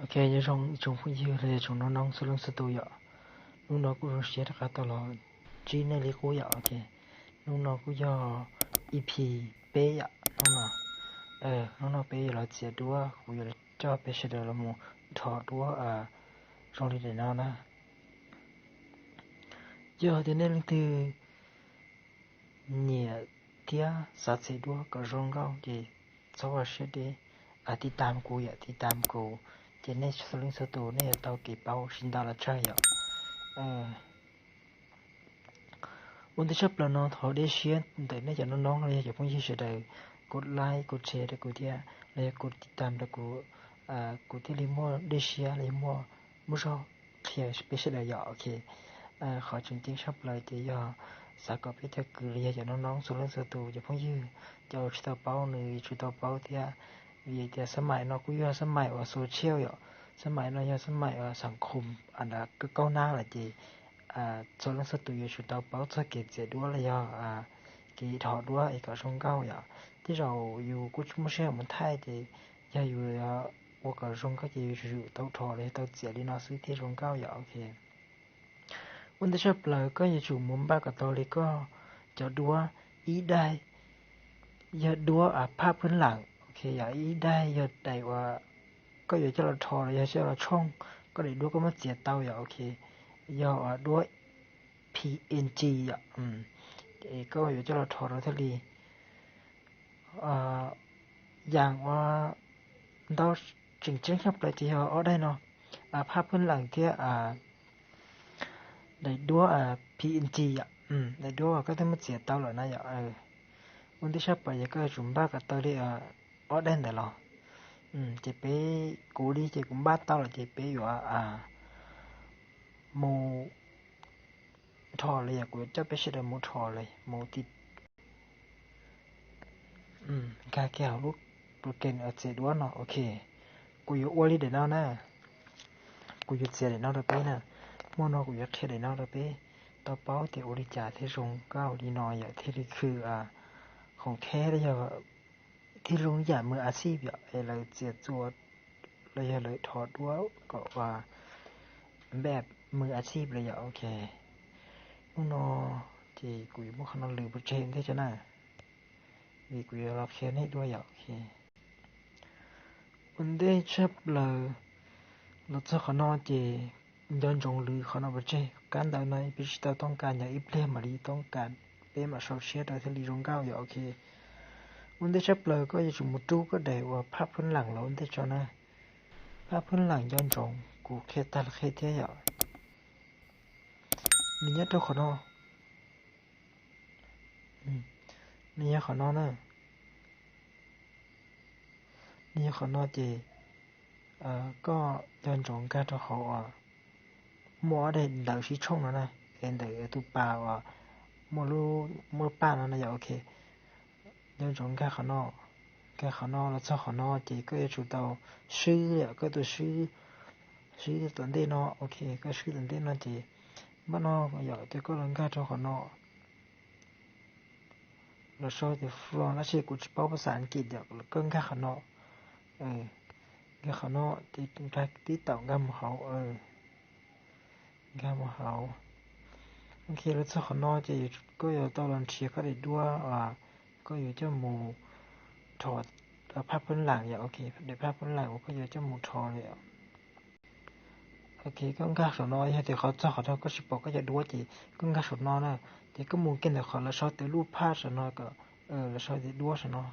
Ok, giờ trong phụ yêu thì trong nó số lượng số tuổi ạ, lúc nó cũng sẽ được cả là chỉ nên lấy cố ạ, ok, lúc nó cũng do EP bé ạ, nó bé là chỉ đua, cũng là cho bé sẽ được là một thọ đua trong lịch để nào nè, giờ thì nên từ nhẹ tia sát sẽ đua có rong cao thì sau sẽ đi đi tam cố ạ, đi tam cố, thì nên số lượng số tuổi này tao kịp bao sinh ra là chơi ạ. Untuk siapa lo thọ để share để nó cho nó nong rồi cho phong chia sẻกดไลค์กดแชร์ได้กดที่แล้วกดติดตามได้กดที่ลิมัวได้แชร์ลิมัวมุชอเคลียร์ไปเสร็จแล้วโอเคขอจริงๆชอบเลยที่ยอสากลพิธีกรเรียจะน้องๆสุรศักดิ์จะพ้องยืนจะชุดต่อเป้าหนึ่งชุดต่อเป้าที่วิธีสมัยนกุยสมัยว่าโซเชียลสมัยนยสมัยว่าสังคมอันนั้นก็ก้าวหน้าเลยจีsố lượng số tuổi chúng ta bảo cho cái chế độ là do cái thọ đua ấy có sông cao vậy thì rồi dù cũng chúng sẽ muốn thay thì giờ dù我个上个就有到错嘞，到这里那是天上高呀 OK。问题是不来个也就门把个道理个จะดูอีได้อย่าดูภาพพื้นหลังโอเคอย่าอีได้อย่าได้ว่าก็อย่าจะเราทออย่าจะเราช่องก็ได้ดูก็มาเสียเตาอย่าโอเคอย่าดู PNG อ่ะก็อย่าจะเราทอเราทะเลอย่างว่าเราจริงๆครับเลยที่เราได้เนาะภาพพื้นหลังที่ได้ดูPNG อ่ะได้ดูก็ต้องมาเสียเตาแล้วนะอย่าวันที่ชอบไปก็จุ่มบ้ากับเตาเลยได้แต่เราจะไปกูดีจะกุมบ้าเตาเลยจะไปอยู่โมทอเลยกูจะไปเชื่อโมทอเลยโมติดกาแก้วลูกโปรแกรมเสร็จด้วยเนาะโอเคกูอยู่อ้วนเดี๋ยวนั้นนะกูอยู่เสียเดี๋ยวนั้นเราไปนะมั่วเนาะกูอยู่เทเดี๋ยวนั้นเราไปต่อเป้าเดี๋ยวอริจาที่รงเก้าดีน้อยอ่ะที่คือของแท้เลยที่รงอย่ามืออาชีพอ่ะเราเสียตัวเลยถอดว่าก็ว่าแบบมืออาชีพเลยอ่ะโอเคนู่นเนาะที่กูอยู่มั่วขนาดลืมประเทศที่จะน่ะมีกูอยู่รับเชิญให้ด้วยอ่ะโอเควันเดย์ชับเลยเราจะขนอเจย้อนจงลือขนอประเทศการดาวในพิชิตต้องการอย่างอิเพลมารีต้องการเป็นมาโซเชียลโดยที่ลีรงเก้าอย่างโอเควันที่ชับเลยก็จะจุ่มตู้ก็ได้ว่าภาพพื้นหลังเราวันที่จอนะภาพพื้นหลังย้อนจงกูเคตาลเคเทียอย่างนี่ตัวขนอนี่ขนอนะนี่ขนอเจก็ย้อนจงการตัวเขามัวได้ดาวชี้ช่องแล้วนะเอ็นเดอร์ตุปาว่ามัวรู้มัวป้านะอย่างโอเคย้อนจงการขนอcái khả năng là sao khả năng thì cái chủ tàu sư cái tổ sư tuần đây nó ok cái sư tuần đây nó thì bắt nó giờ thì có lần cái cho khả năng là sao thì from nó sẽ cũng bảoภาษาอังกฤษđược là cân cái khả năng cái khả năng thì cái tí tạo gam hậu gam hậu ok là sao khả năng thì có giờ tao làm chia cái để đua có giờ cho mùถอดภาพพื้นหลังอย่างโอเคเดี๋ยวภาพพื้นหลังผมก็จะมุดทอเลยโอเคก็ง่ายสุดน้อยแต่เขาจะขอโทษก็สิบก็จะดูว่าจีก็ง่ายสุดน้อยนะแต่ก็มุ่งเกินแต่ขอเราชอบแต่รูปภาพสุดน้อยก็เราชอบแต่ดูสุดน้อย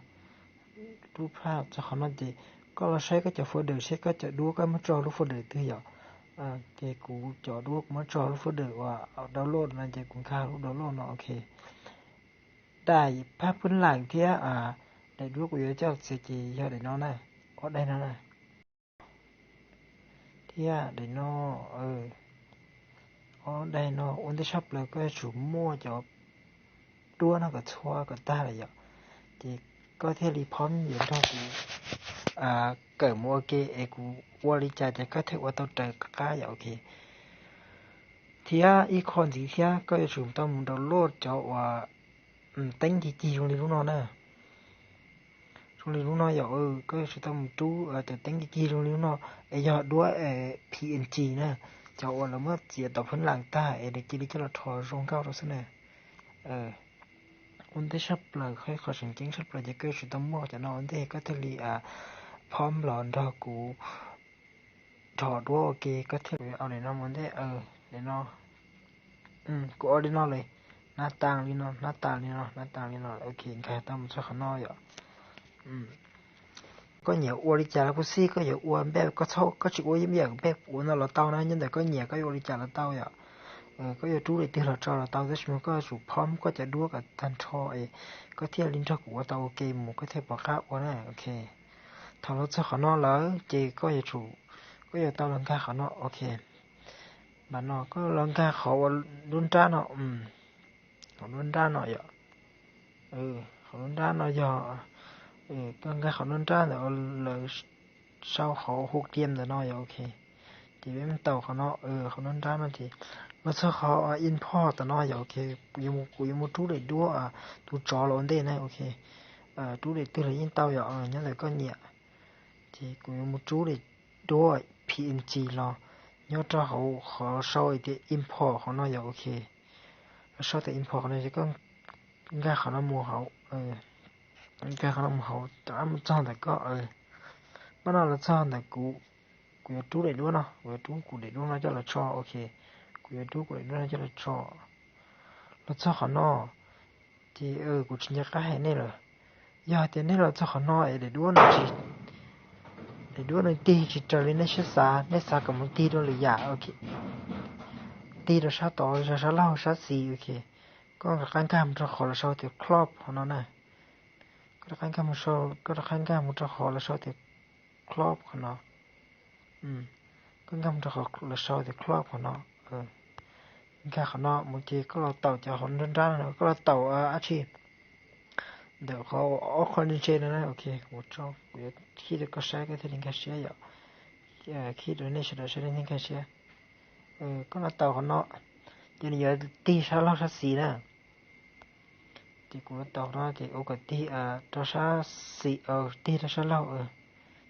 รูปภาพจะขอน้อยจีก็เราใช้ก็จะโฟลเดอร์ใช้ก็จะดูก็มาจอรูปโฟลเดอร์ตัวอย่างเจ้กูจอดูมาจอรูปโฟลเดอร์ว่าดาวน์โหลดนะเจ้กูค่ารูปดาวน์โหลดเนาะโอเคได้ภาพพื้นหลังที่ได้ดูกูจะเจ้าเสียจีเยอะเดี๋ยวน้องนะได้นะที่เดี๋ยวน้องได้น้องวันที่ชอบเลยก็ฉุมมั่วจอบตัวน่ะก็ชัวก็ตาเลยอ่ะจีก็เทลีพร้อมอยู่เท่ากูเกิดมัวเกเอกูวอลิจ่าจะก็เทว่าตัวเตอก้าอย่างโอเคที่อีคอนสีที่ก็จะฉุมต้องมึงดาวน์โหลดจอว่าเต็งจีจีตรงนี้รู้น้องนะช trong lý nó giờ cái sự tâm chú từ tiếng cái kia trong lý nó giờ đua PNG nè cháu là mất chỉ tập huấn làng ta để chỉ đi cho là thò rong cao đó xem nè ổn định sắp là khai khó sinh chính sắp làจะเกิดsự tâm mò cho nó ổn định có thể liพร้อมหลอนดอกกูถอดว่าโอเคก็เทียบเอาเลยเนาะมันได้เลยเนาะกูเอาเลยเนาะเลยหน้าต่างเลยเนาะหน้าต่างเลยเนาะหน้าต่างเลยเนาะโอเคใครต้องมันจะข้างนอกอยู่có nhiều uo đi chả là bác sĩ có nhiều uo bé có thâu có chịu uo giống như bé uo nó là tao nó nhưng mà có nhiều cái uo đi chả là tao vậy có nhiều chú để tiền là cho là tao rất muốn có sụp phom có chả đua cả tan cho ấy có theo linh cho của tao ok một có theo bảo khác uo này ok thằng nó sẽ khó nó lỡ chỉ có nhiều chủ có nhiều tao lần ca khó nó ok bạn nó có lần ca khó luôn ra nó khó luôn ra nó vậy khó luôn ra nó giờ con cái khó luôn ra rồi là sau khó hút tiêm rồi nó vậy ok thì bên tàu khó nó khó luôn ra nó thì nó sẽ khó import rồi nó vậy ok dùng một chú để đua chú chó lộn đây này ok chú để từ lấy in tàu vậy nhớ lại có nhẹ thì dùng một chú để đua PNG lo nhớ cho họ sau thì import họ nói vậy ok sau thì import này thì có cái họ nó mua họ cái họ nó mua họ tạm chọn để có bắt đầu là chọn để cụ chú để đua nó chú cụ để đua nó cho là cho ok chú cụ để đua nó cho là cho nó cho họ nó thì cụ chính cái hay này rồi giờ thì này là cho họ nó để đua nó chỉ để đua nó chỉ trở lên nó sẽ cầm một tí đó là giả ok tí đó sao to sao lâu sao xì ok có cái cam cho họ là sao thì crop nó nè có cái cam sao có cái cam cho họ là sao thì crop nó cái cam cho họ là sao thì crop nó cái nó một chỉ có là tàu cho họ đơn ra nữa có là tàu chi để họ ở con trên này ok một trong khi được có sai cái thì cái xe vậy khi đó này sẽ đến cái xe có là tàu nó cho nên giờ tí sao lâu sao xì nè thì cũng tàu nó thì ok tí cho sao xì tí cho sao lâu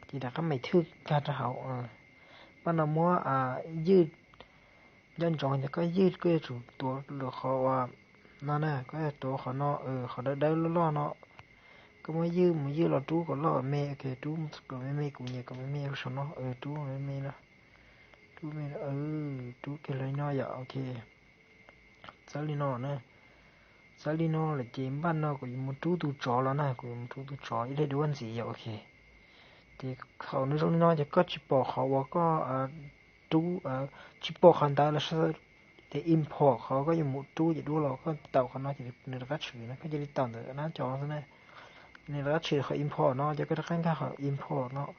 thì đã có mấy thứ cả cho họ bắt đầu muaยืดย้อนจองจะก็ยืดก็จะตัวหรือเขานั่นน่ะก็ตัวเขาเนาะเขาได้ล้อเนาะก็มายืดเราตู้ก็ล้อเมย์โอเคตู้ก็ไม่กูเนี่ยก็ไม่เมย์เขาเนาะตู้ไม่เมย์นะตู้เมย์ตู้เกลือเนาะอย่าโอเคซาลิโน่นะซาลิโน่เลยเจมบ้านเนาะก็ยังมาตู้จอแล้วนะก็ยังตู้จออีเล่ด้วนสิอย่าโอเคที่เขาในตรงนี้เนาะจะก็จิปอเขาว่าก็ตู้จิปอขันได้แล้วใช่แต่อิมพอร์ตเขาก็ยังมุดตู้อยู่ด้วยเราก็เต่าเขาเนาะจะในระดับชื่อนะก็จะได้ต่ำแต่หน้าจอซะนะในระดับชื่อเขาอิมพอร์ตเนาะจะก็จะขั้นเขาอิมพอร์ตเนาะ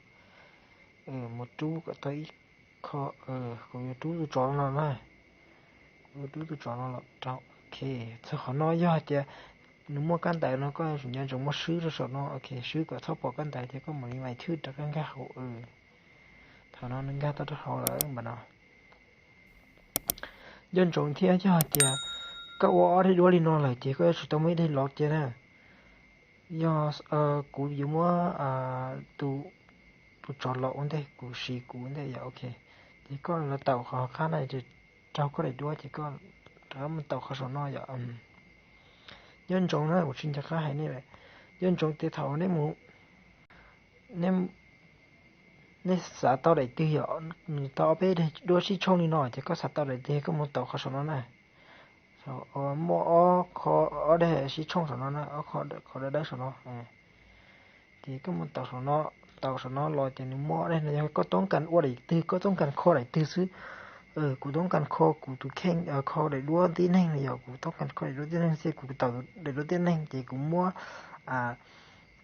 มุดตู้ก็ตัวเขาเขาอยู่ตู้จอเรานะตู้จอเราเจ้าโอเคถ้าเขาเนาะยอดจะนึกว่ากันแต่เนาะก็สัญญาจงมาซื้อแล้วสเนาะโอเคซื้อก็เท่าพอกันแต่จะก็เหมือนไม่ชื่อแต่กันเขาเท่านั้นนึงก็ตัวเขาเลยบ้านเนาะย้อนจงที่อาจารย์จะก็ว่าที่ดูลีนอเลยจีก็สุดท้ายไม่ได้หลอกเจ้านะยอกูอยู่ว่าตูจอดหลอกอันเดียกูสีกูอันเดียโอเคจีก็เราเต่าเขาข้างในจะเจ้าก็ได้ด้วยจีก็ถ้ามันเต่าเขาสนออย่าย้อนจงนะกูชินจะข้าให้นี่แหละย้อนจงเตะเท่าในหมู่ในสาต่อได้ตีอ่ะต่อไปได้ด้วยที่ช่องนี้หน่อยจะก็สาต่อได้ตีก็มันต่อเขาสนอนะมอขอได้ที่ช่องสนอนะขอได้สนอที่ก็มันต่อสนอลอยจะนี่มอได้นะก็ต้องการอวดได้ตีก็ต้องการข้อได้ตีซื้อกูต้องการข้อกูตัวแข่งข้อได้ด้วยตีนั่งเลยกูต้องการข้อได้ด้วยตีนั่งเสียกูต่อได้ด้วยตีนั่งที่กูมัว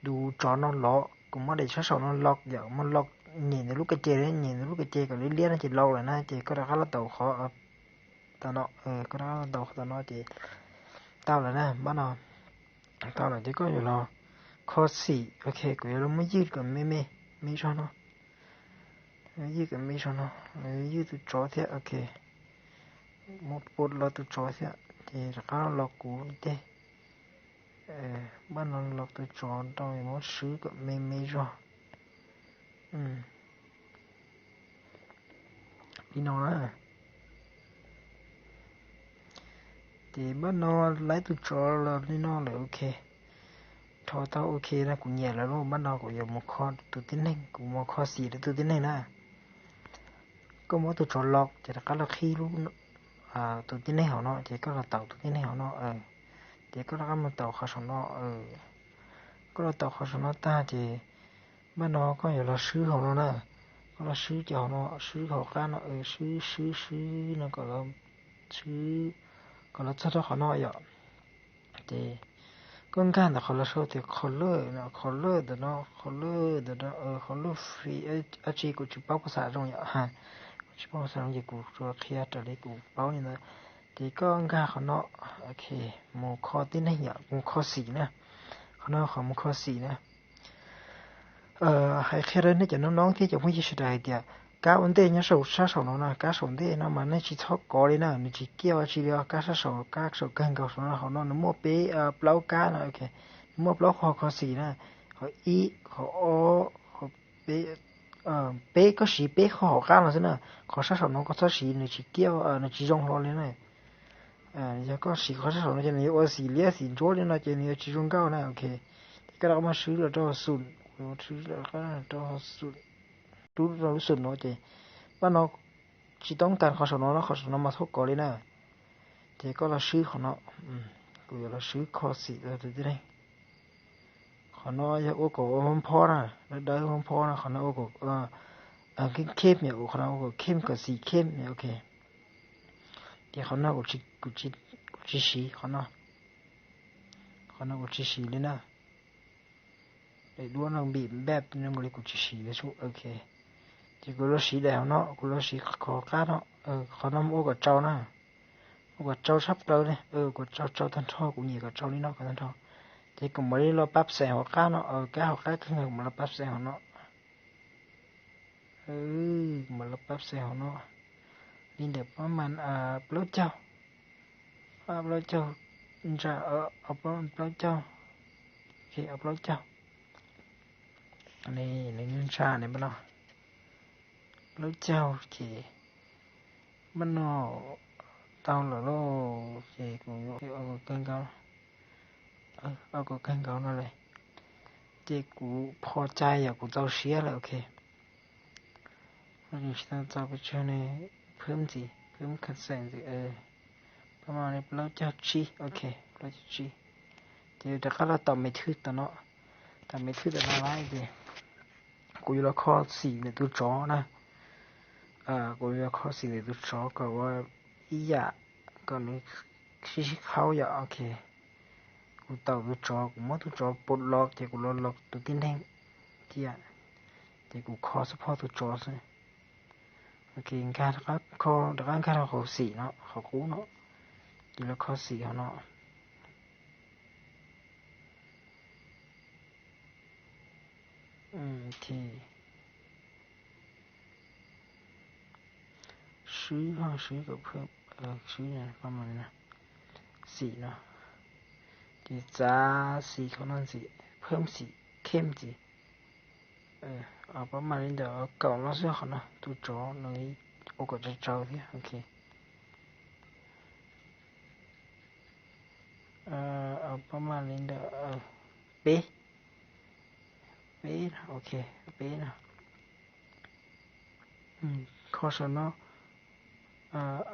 ดูจอนอนล้อกูมัวได้ใช้สอนอนล็อกเดี๋ยวมันล็อกnhìn thấy lúc cái chè đấy nhìn thấy lúc cái chè còn liên liên nó chỉ lâu rồi na chè có ra khá là tàu khó tao nó có ra tàu tao nó chè tao là na bắt đầu tao là chỉ có nhiều lo khó xỉ ok của nó mới dư còn mê cho nó dư còn mê cho nó dư từ chó thế ok một bột lo từ chó thế thì khá là lo cũ thế บ้านเราหลอกตัวจอนตอนมันซื้อก็ไม่รอพี่น้องนะแต่บ้านเราไล่ตัวจอแล้วพี่น้องเลยโอเคทอตาโอเคนะกูเนี่ยแล้วบ้านเรากูยังมคอตัวที่หนึ่งกูมคอสี่ตัวที่หนึ่งนะก็มตัวจอหลอกจะก็เราขี้รู้ตัวที่หนึ่งเขาเนาะจะก็เราเต่าตัวที่หนึ่งเขาเนาะจะก็เราก็มาเต่าเขาสนเนาะก็เราเต่าเขาสนเนาะตาจะบ้านเราก็อยู่เราซื้อของเรานะก็เราซื้อเจ้าเนาะซื้อเขากันเนาะซื้อนะก็เราซื้อก็เราจะเขาเนาะอย่าเจก็งานแต่เขาเราชอบแต่colorนะcolorเนาะcolorเนาะcolor freeจีกูจะเป้าภาษาตรงอย่างฮะกูจะเป้าภาษาตรงอย่างกูตัวเคลียร์ตัวเล็กกูเป้านี่นะแต่ก็งานเขาเนาะโอเคโมข้อที่ไหนอย่างโมข้อสี่นะเขาเนาะของโมข้อสี่นะให้แค่เรื่องนี้จะน้องๆที่จะพูดยิ่งได้เดียวก้าวอันเดียเนี่ยสาวน้องนะก้าวสองเดียนะมันเนี่ยชิดชอบก่อเลยนะนี่ชิเกี่ยวชิเดียวก้าวสาวก้าวกันก้าวสองนะเขาน้องนึกว่าเป๊ะเปล่าก้านะโอเคนึกว่าเปล่าข้อสี่นะเขาอีเขาโอเขาเป๊ะเป๊ะก็สีเป๊ะเขาก้าแล้วใช่ไหมเขาสาวน้องก็สาวสีนี่ชิเกี่ยวนี่ชิจงรอเลยนะแล้วก็สีเขาสาวน้องจะเนี่ยว่าสีเลี้ยสีโจ้เลยนะจะเนี่ยชิจงก้าวนะโอเคก็เรามาซื้อแล้วก็สุ่นซื้อแล้วก็สุ่นดูเรารู้สึกเนาะเจว่าเราchỉต้องการเขาสนองแล้วเขาสนองมาทุกก่อนเลยนะเจก็เราซื้อเขาเนาะกูอยากเราซื้อคอสีแล้วตัวที่ไหนเขาเนาะอยากโอ้ก็มันพอนะแล้วได้มันพอนะเขาเนาะโอ้ก็เข้มเนี่ยโอ้เขาเนาะโอ้ก็เข้มกับสีเข้มเนี่ยโอเคเดี๋ยวเขาเนาะกูสีเขาเนาะกูสีเลยนะไอ้ด้วนเราบีบแบบนึงเลยกูสีเลยชุโอเคที่กูรู้สีแล้วเนาะกูรู้สีขอก้าเนาะเขานำโอ้กับเจ้านะโอ้กับเจ้าชับเราเนี่ยกับเจ้าท่านท่อกูหนีกับเจ้านี่เนาะกับท่านท่อที่กูไม่ได้เราปั๊บแสงหัวก้าเนาะแก้หัวก้าขึ้นมาเราปั๊บแสงหัวเนาะมาเราปั๊บแสงหัวเนาะนี่เดี๋ยวประมาณปลุกเจ้าปลุกเจ้าจะเอาปลุกเจ้าโอเคเอาปลุกเจ้าอันนี้ในเงินชาเนี่ยบ้านเนาะปลุกเจ้าโอเคบ้านเนาะtao là nó về cũng cân cao có cân cao nó này thì cũngพอใจอ่ะกูเจ้าเสียแล้วโอเคเราจะต้องไปช่วยในเพิ่มคัดแสงสิประมาณนี้เราจะชี้โอเคเราจะชี้เดี๋ยวแต่ก็เราต่อไม่ทื่อต่อเนาะต่อไม่ทื่อแต่ละลายดิกูอยู่ละข้อสี่ในตัวจอนะกูอยู่ละข้อสี่ในตัวจอก็ว่าอีหยาก็นึกชี้เขาอย่าโอเคกูเต่าตัวจอกูมั่วตัวจอปลดล็อกเดี๋ยวกูล็อกตัวที่แดงที่อ่ะเดี๋ยวกูขอสปอร์ตตัวจอสิโอเคการครับข้อดักการข้อสี่เนาะข้อคู่เนาะอยู่แล้วข้อสี่เขาเนาะโอเคซื้อกับเพิ่มซื้อเนี่ยประมาณนะสี่เนาะที่จ้าสีเขานั่นสีเพิ่มสีเข้มสีเอาประมาณนี้เดี๋ยวเก่าแล้วเสื้อเขาเนาะตัวจอหน่อยโอ้ก็จะเจ้าที่โอเคเอาประมาณนี้เดี๋ยวเป๊ะนะโอเคเป๊ะนะข้อสนเนาะ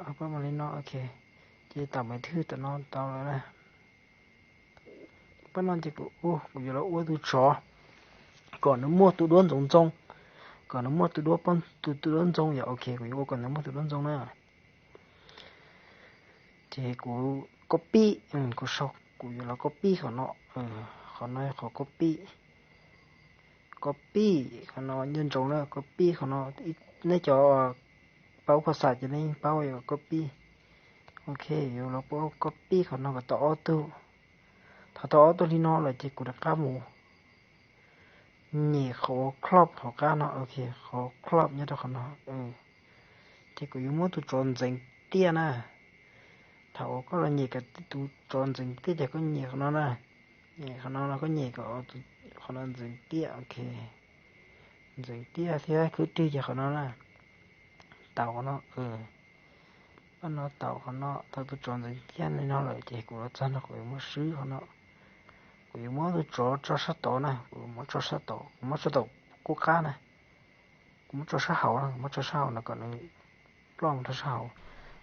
เอาประมาณนี้เนาะโอเคจะต่ำไปทื่อแต่นอนเตาแล้วนะป้านอนจะกูอยู่แล้วตัวจอก่อนน้ำมัวตัวด้วนจงก่อนน้ำมัวตัวด้วนป้อนตัวด้วนจงอย่าโอเคกูอยู่ก่อนน้ำมัวตัวด้วนจงนะเจกูcopy กูชอบกูอยู่แล้ว copy เขาเนาะเขาน้อยเขา copy เขาเนาะยืนจงแล้ว copy เขาเนาะในจอเป้าภาษาจะในเป้าอยู่ copy โอเคอยู่แล้วก็ copy เขาเนาะก็ต่อออโต้ถ้าต่อออโต้ที่เนาะเลยจะกูจะกล้าหมูนี่เขาครอบเขากล้าเนาะโอเคเขาครอบเนี่ยตัวเขาเนาะที่กูอยู่มั่วตัวจนเจ๋งเตี้ยนะถ้าก็ละนี่กับตัวจนเจ๋งเตี้ยจะก็นี่เขาเนาะนะ nhẹ khả năng nó có nhẹ có khả năng dừng tia ok dừng tia thì cứ đi cho khả năng là tàu nó nó tàu nó tao tôi chọn dừng tia nên nó lại chỉ của nó chân nó của một xứ của nó của một tôi cho sát tổ này của một cho sát tổ một sát tổ quốc cá này của một cho sát hậu này một cho sát hậu là còn nó long cho sát hậu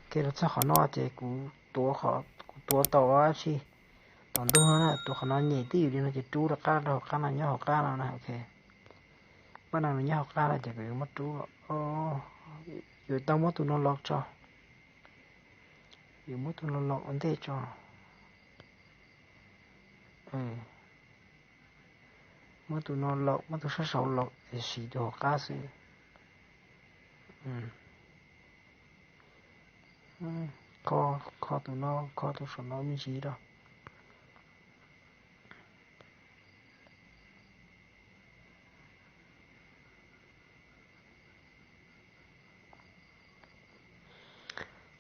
cái đó chắc nó chỉ của tua tàu á chi tàu tôi nó tôi nó nhẹ tí đi nó chỉ chú được cá đâu cá nào nhau cá nào này ok bắt đầu nhau cá là chỉ có mất chú rồi tao mất tụi nó lọt cho rồi mất tụi nó lọt vấn đề cho mất tụi nó lọt mất tụi sáu lọt để xí đồ cá xí kho tụi nó kho tụi nó mới gì đâu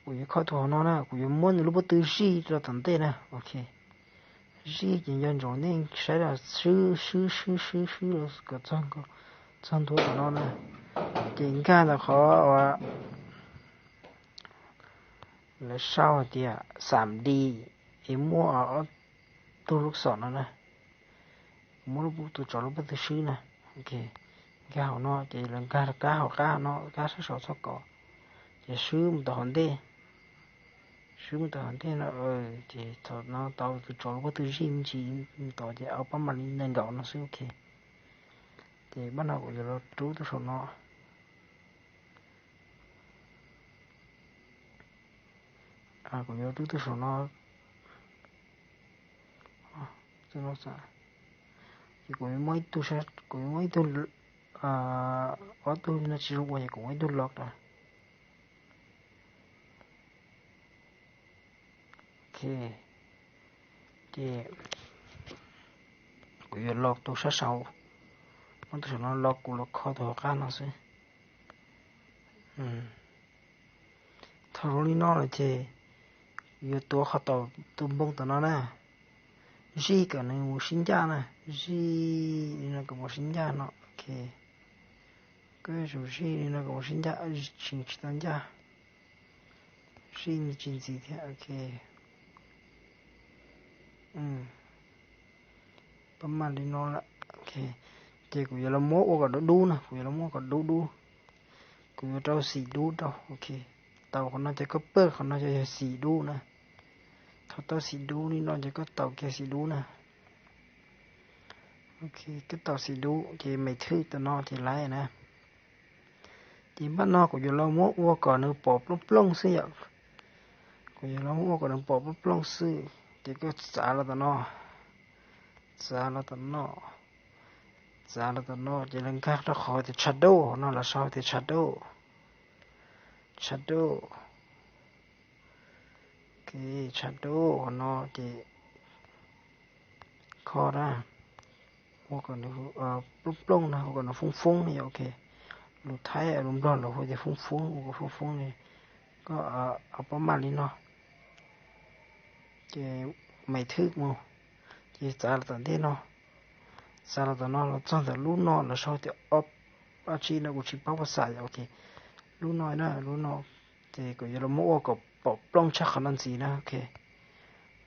của kho tụi nó nè của muốn lúc bắt từ xí cho tận thế nè ok xí chỉ nhân rồi nên sẽ là sư rồi cái chân tụi nó nè chính cái là khó và là sau thì giảm đi em mua ở tôi lúc sọn nó nè mua lúc tôi chọn lúc tôi xí nè ok cái hậu nó chỉ là cá hậu cá nó cá sốt sốt cỏ chỉ xứ một tàu đê xứ một tàu đê nó chỉ thọ nó tàu tôi chọn lúc tôi xí chỉ tàu chỉ ở bấm mình nên gạo nó xứ ok thì bắt đầu rồi chú tôi sọn nó của nhớ chú tôi sọn nó cho nó sao thì của mấy tôi sẽ của mấy tôi ở tôi nó chỉ quay của mấy tôi lọt rồi ok thì của giờ lọt tôi sẽ sau mấy tôi nó lọt của lọt khó thở cá nó sẽ thở rồi nó là chứ giờ tôi khó tàu tôi bông tao nó nè gì cả này một sinh ra nè gì nó có một sinh ra nó ok cái số gì nó có một sinh ra chính chỉ tăng ra gì chính gì thế ok bấm màn đi nó là ok thì cũng giờ là mua còn đu nè cũng giờ là mua còn đu cũng giờ trâu xì đu đâu ok tàu còn nó chỉ có bơ còn nó chỉ xì đu nè tàu xì đu đi nó chỉ có tàu kia xì đu nè ok cái tàu xì đu thì mày thứ tụi nó thì lái nè thì bắt nó cũng giờ là mua còn nó bóp nó plong xí vậy cũng giờ là mua còn nó bóp nó plong xí thì có xả là tụi nó chỉ là các nó khỏi thì shadow nó là sao thì shadow cái shadow của nó thì khó ra hoặc là nó plong nào hoặc là nó phun thì ok lúc thái lúc đó là phải phun này có ở bấm màn đi nó cái mày thức mà cái giá là tận thế nó giá là tận nó là trong thời lúc nó là sao thì chi nó cũng chỉ bao xài ok lúc nó thì có giờ là mua có bỏ plong chắc khả năng gì nè ok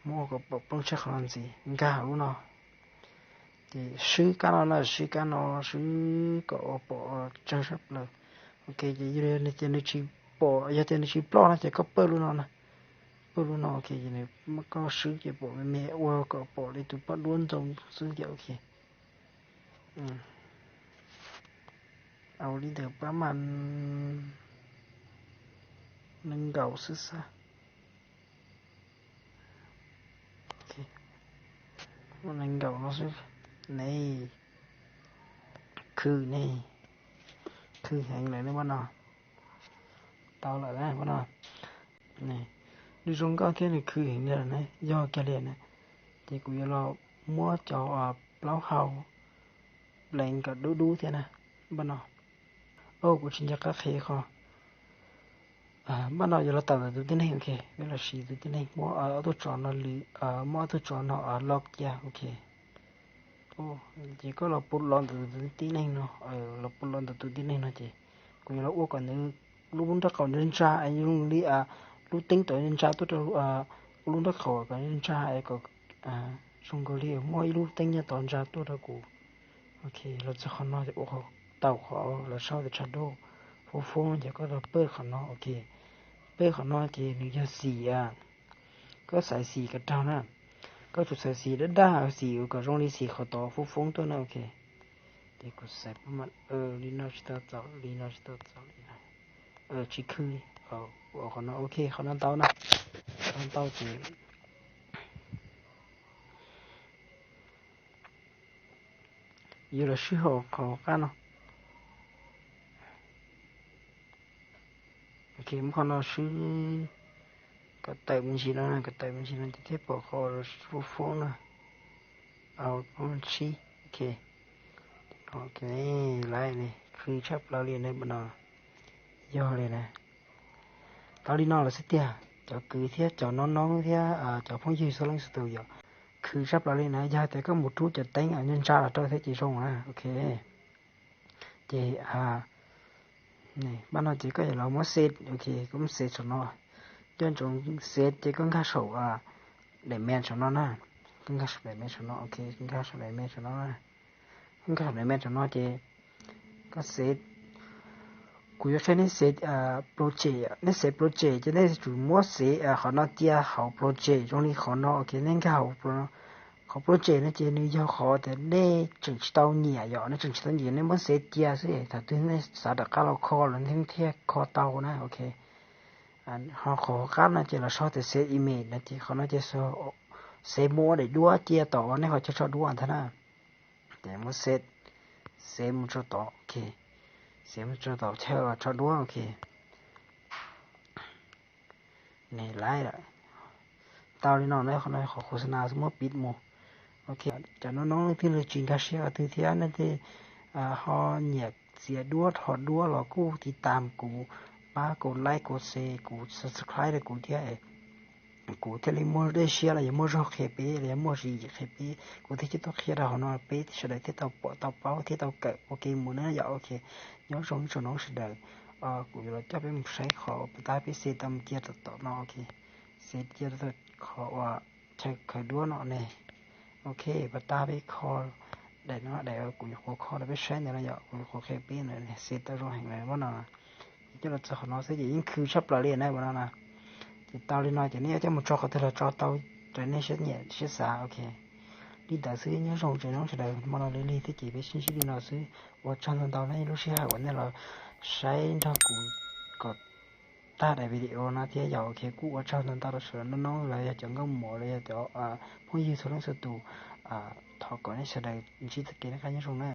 mua có bỏ plong chắc khả năng gì cả lúc nó thì sư cái nó sư có bỏ trang sức là ok thì giờ này thì nó chỉ bỏ giờ thì nó chỉ plong nó chỉ có bơ luôn nó ok thì này mà có sư cái bỏ mẹ qua có bỏ đi tụi bắt luôn trong sư cái okเอาđi đượcประมาณ1 gạo sữa sa ok 1 gạo nó sẽ nàyคือhành lại đấy bạn nào tao lại đấy bạn nào này đi xuống cái nàyคือhành này này do cái này thì cũng như là mua cho lão hậu lệnh cả đu thế này bạn nào cũng chính là các khế kho bạn nào giờ là tao là tôi này ok đây là gì tôi này mua tôi chọn nó mua tôi chọn nó log ya ok ô chỉ có là bút lon từ tí này nó là bút lon từ tí này nó chỉ cũng như là uống còn những lúc muốn đắc còn nên tra anh lúc đi lúc tính tới nên tra tôi đâu lúc đắc khẩu còn nên tra ai có xong có liều mỗi lúc tính nha toàn tra tôi đâu cũng okเราจะขอนอจะโอ้เต่าเขาเราชอบจะชัดโดฟูจะก็เราเปิดขอนอโอเคเปิดขอนอจีหนึ่งจะสีก็ใส่สีกับเท่านั้นก็จุดใส่สีด้านสีก็ตรงนี้สีเขาต่อฟูตัวนั้นโอเคเดี๋ยวก็ใส่ประมาณลีน่าชิตาเจ้าชิคคือเขาขอนอโอเคขอนอเต่านะขอนเต่าจีอยู่แล้วชื่อเขากันเนาะโอเคมันขอนอชื่อก็เติมชีแล้วนะก็เติมชีแล้วที่ปอกคอฟูนะเอามันชีโอเคไล่นี่คือชอบเราเรียนในบ้านย่อเลยนะตอนนี้น้องเราสิเตียจะคือเทียจะน้องเทียจะพ่อยืนโซลังสตูอยู่คือชอบเราเรียนนะยาแต่ก็หมดทุกจะเต็งยันชาเราตัวเทียจีส่งนะโอเคเจนี่บ้านเราจีก็อย่างเราไม่เสร็จโอเคก็ไม่เสร็จส่วนน้อยย้อนจงเสร็จจีก็ข้าโซ่เดี๋ยวแม่ส่วนน้อยนะก็ข้าโซ่เดี๋ยวแม่ส่วนน้อยโอเคก็ข้าโซ่เดี๋ยวแม่ส่วนน้อยนะก็ข้าโซ่เดี๋ยวแม่ส่วนน้อยเจก็เสร็จกูอยากใช้ในเซตโปรเจกต์ในเซตโปรเจกต์จะได้จุดมั่วเซตเขาเนาะเดียเขาโปรเจกต์ตรงนี้เขาเนาะโอเคนั่นเขาโปรเจกต์นั่นเจนี่ยเขาแต่ในจังชิตาเนี่ยอยู่ในจังชิตาเนี่ยในมั่วเซตเดียสิแต่ตัวในสาดก้าเราคอหรือทั้งเทียคอเตานะโอเคเขาขอการนั่นเจเราชอบแต่เซตอีเมลนั่นเจเขาเนาะจะเซตมั่วได้ด้วยเดียต่อเนี่ยเขาจะชอบด้วยอันท่านะแต่มั่วเซตมั่วชอบต่อโอเคเสียงจะต่อเท่าชดด้วยโอเคนี่ไล่ละตอนนี้น้องได้คนไหนขอโฆษณาสมมติปิดหมดโอเคจากน้องๆที่เราจริงก็เชื่อถือที่นั่นที่เขาเนี่ยเสียด้วยถอดด้วยหรอกูติดตามกูป้ากูไลค์กูแชร์กู subscribe เลยกูที่กูที่เลยมั่วได้เชื่ออะไรมั่วชอบเขปเลยมั่วสีเขปกูที่จะต้องเขียนเราหน่อยเป๊ะที่สุดที่เป้าที่เราเกิดโอเคหมดนะอย่าโอเคย้อนส่งน้องสุดเลยกูจะจะเป็นใช้ขอไปได้พิเศษตามเกียร์ต่อเนาะโอเคเศษเกียร์ขอว่าใช้เคยด้วยเนาะเนี่ยโอเคไปตาไปคอได้เนาะได้กูจะขอได้ไปใช้เนี่ยนะอย่ากูขอแค่ปีนึงเนี่ยเศษตัวแห่งไหนวะเนาะจะเราจะขอน้องเสียยิ่งคือชอบเราเรียนได้บ้างนะจะตาเรียนน้อยจะเนี่ยจะมาจอเขาแต่ละจอเตาจะเนี่ยเช็ดเนี่ยเช็ดสาโอเคđi đại sứ nhớ rồng trời nóng sẽ đời mà nó lên đi thế chỉ với xin đi nào sứ và trong tuần đầu này lúc xưa hải quán này là sai cho cụ có ta đại video nó thế giàu khi cụ ở trong tuần đầu sửa nó là chẳng có mỏ là cho phong như số lượng số tụ thọ có này sẽ đời chỉ thực hiện cái nhớ rồng này